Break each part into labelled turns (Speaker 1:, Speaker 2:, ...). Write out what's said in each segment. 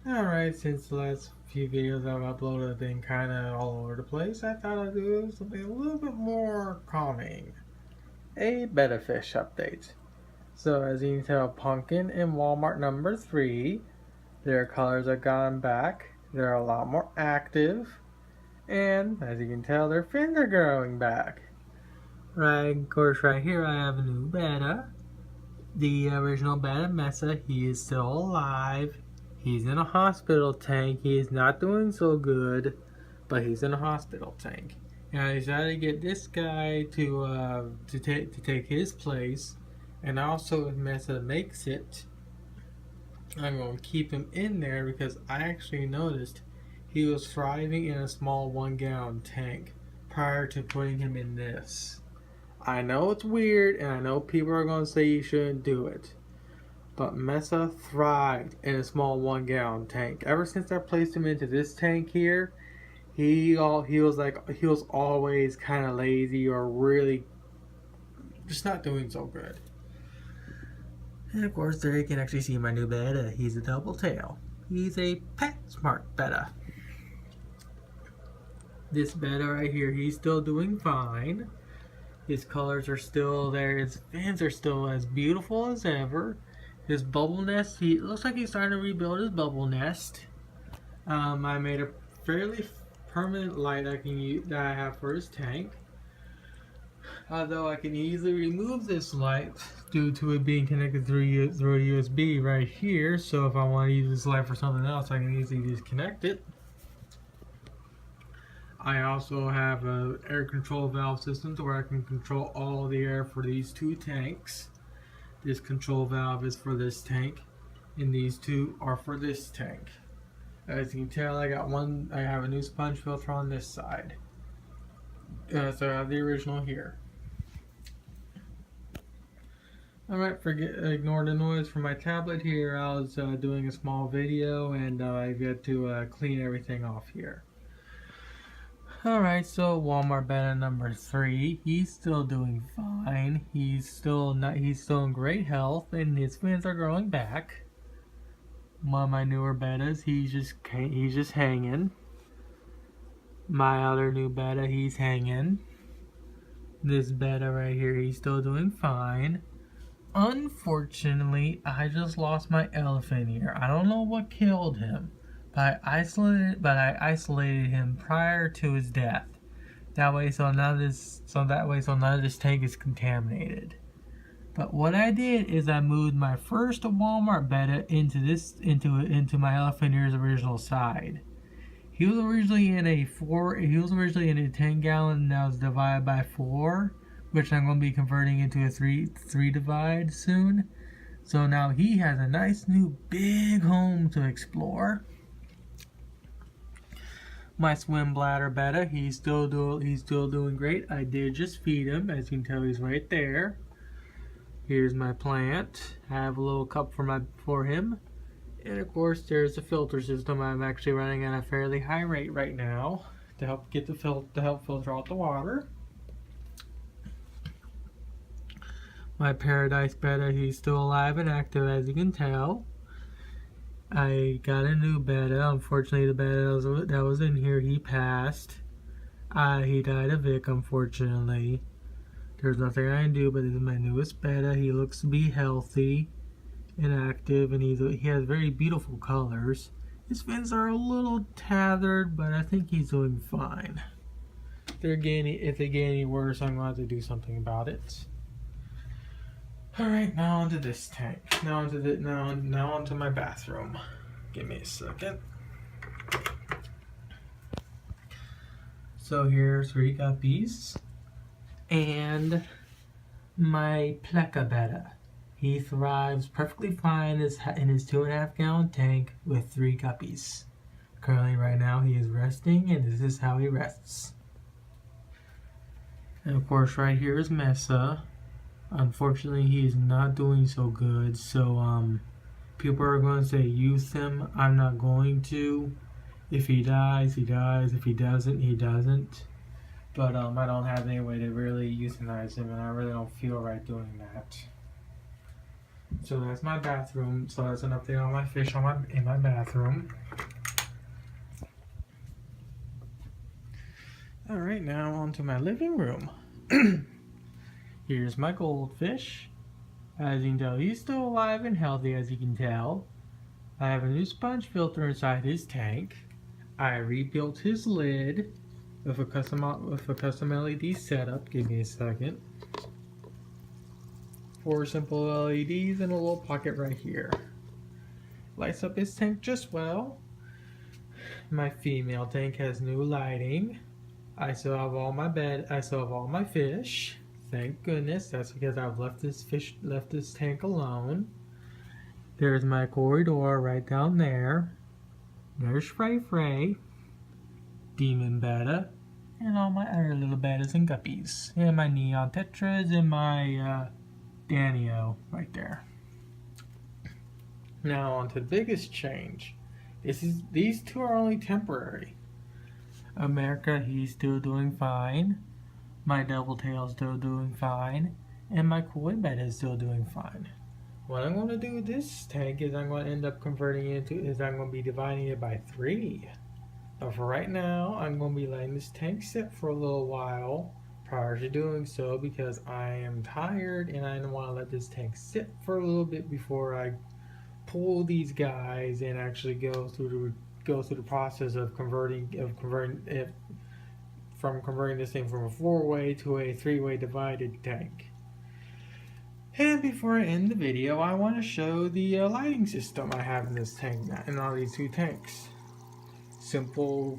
Speaker 1: Alright, since the last few videos I've uploaded have been kind of all over the place, I thought I'd do something a little bit more calming. A Betta Fish update. So as you can tell, Pumpkin in Walmart number 3, their colors have gone back, they're a lot more active, and as you can tell, their fins are growing back. Right, of course, right here I have a new Betta. The original Betta Mesa, he is still alive. He's in a hospital tank. He is not doing so good, but he's in a hospital tank. And I decided to get this guy to take his place. And also, if Mesa makes it, I'm going to keep him in there because I actually noticed he was thriving in a small 1-gallon tank prior to putting him in this. I know it's weird, and I know people are going to say you shouldn't do it. But Mesa thrived in a small 1-gallon tank. Ever since I placed him into this tank here, he was always kind of lazy or really just not doing so good. And of course, there you can actually see my new Betta. He's a double tail. He's a pet smart Betta. This Betta right here, he's still doing fine. His colors are still there. His fins are still as beautiful as ever. His bubble nest, he looks like he's starting to rebuild his bubble nest. I made a fairly permanent light that I have for his tank. Although I can easily remove this light due to it being connected through a USB right here. So if I want to use this light for something else, I can easily disconnect it. I also have an air control valve system where I can control all the air for these two tanks. This control valve is for this tank, and these two are for this tank. As you can tell, I have a new sponge filter on this side. So I have the original here. Alright, ignore the noise from my tablet here. I was doing a small video, and I've got to clean everything off here. Alright, so Walmart Betta number 3, he's still doing fine. He's still in great health, and his fins are growing back. One of my newer Bettas, he's just hanging. My other new Betta, he's hanging. This Betta right here, he's still doing fine. Unfortunately, I just lost my elephant ear. I don't know what killed him. But I isolated him prior to his death. That way, so none of this tank is contaminated. But what I did is I moved my first Walmart Betta into my elephant ear's original side. He was originally in a 10-gallon that was divided by 4, which I'm going to be converting into a 3 divide soon. So now he has a nice new big home to explore. My swim bladder Betta, he's still doing great. I did just feed him, as you can tell, he's right there. Here's my plant. I have a little cup for him, and of course there's the filter system. I'm actually running at a fairly high rate right now to help filter out the water. My paradise Betta, he's still alive and active, as you can tell. I got a new Betta. Unfortunately, the Betta that was in here, he passed. He died of Vic, unfortunately. There's nothing I can do, but this is my newest Betta. He looks to be healthy and active, and he has very beautiful colors. His fins are a little tethered, but I think he's doing fine. If they get any worse, I'm going to have to do something about it. Alright, now onto this tank. Now onto my bathroom. Give me a second. So here's 3 guppies. And my Pleca Betta. He thrives perfectly fine in his 2.5-gallon tank with 3 guppies. Currently right now he is resting, and this is how he rests. And of course right here is Mesa. Unfortunately, he is not doing so good, so people are going to say use him. I'm not going to. If he dies, he dies. If he doesn't, he doesn't. But I don't have any way to really euthanize him, and I really don't feel right doing that. So that's my bathroom. So that's an update on my fish in my bathroom. Alright, now on to my living room. Here's my goldfish. As you can tell, he's still alive and healthy, as you can tell. I have a new sponge filter inside his tank. I rebuilt his lid with a custom LED setup. Give me a second. 4 simple LEDs and a little pocket right here. Lights up his tank just well. My female tank has new lighting. I still have all my fish. Thank goodness. That's because I've left this tank alone. There's my corridor right down there. There's Frey, Demon Betta, and all my other little bettas and guppies. And my neon tetras and my Danio right there. Now on to the biggest change. These two are only temporary. America, he's still doing fine. My double tail's still doing fine. And my koi betta is still doing fine. What I'm going to do with this tank is I'm going to end up converting it I'm going to be dividing it by 3. But for right now, I'm going to be letting this tank sit for a little while prior to doing so, because I am tired and I don't want to let this tank sit for a little bit before I pull these guys and actually go through the process of converting it from converting this thing from a 4-way to a 3-way divided tank. And before I end the video, I want to show the lighting system I have in this tank and all these 2 tanks. Simple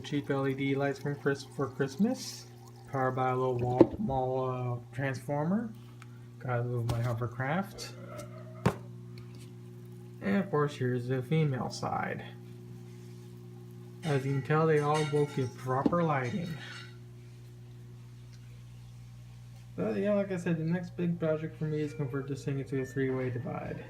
Speaker 1: cheap LED lights for Christmas, powered by a little wall transformer. Gotta move my hovercraft. And of course, here's the female side. As you can tell, they all both get proper lighting. But yeah, like I said, the next big project for me is convert this thing into a 3-way divide.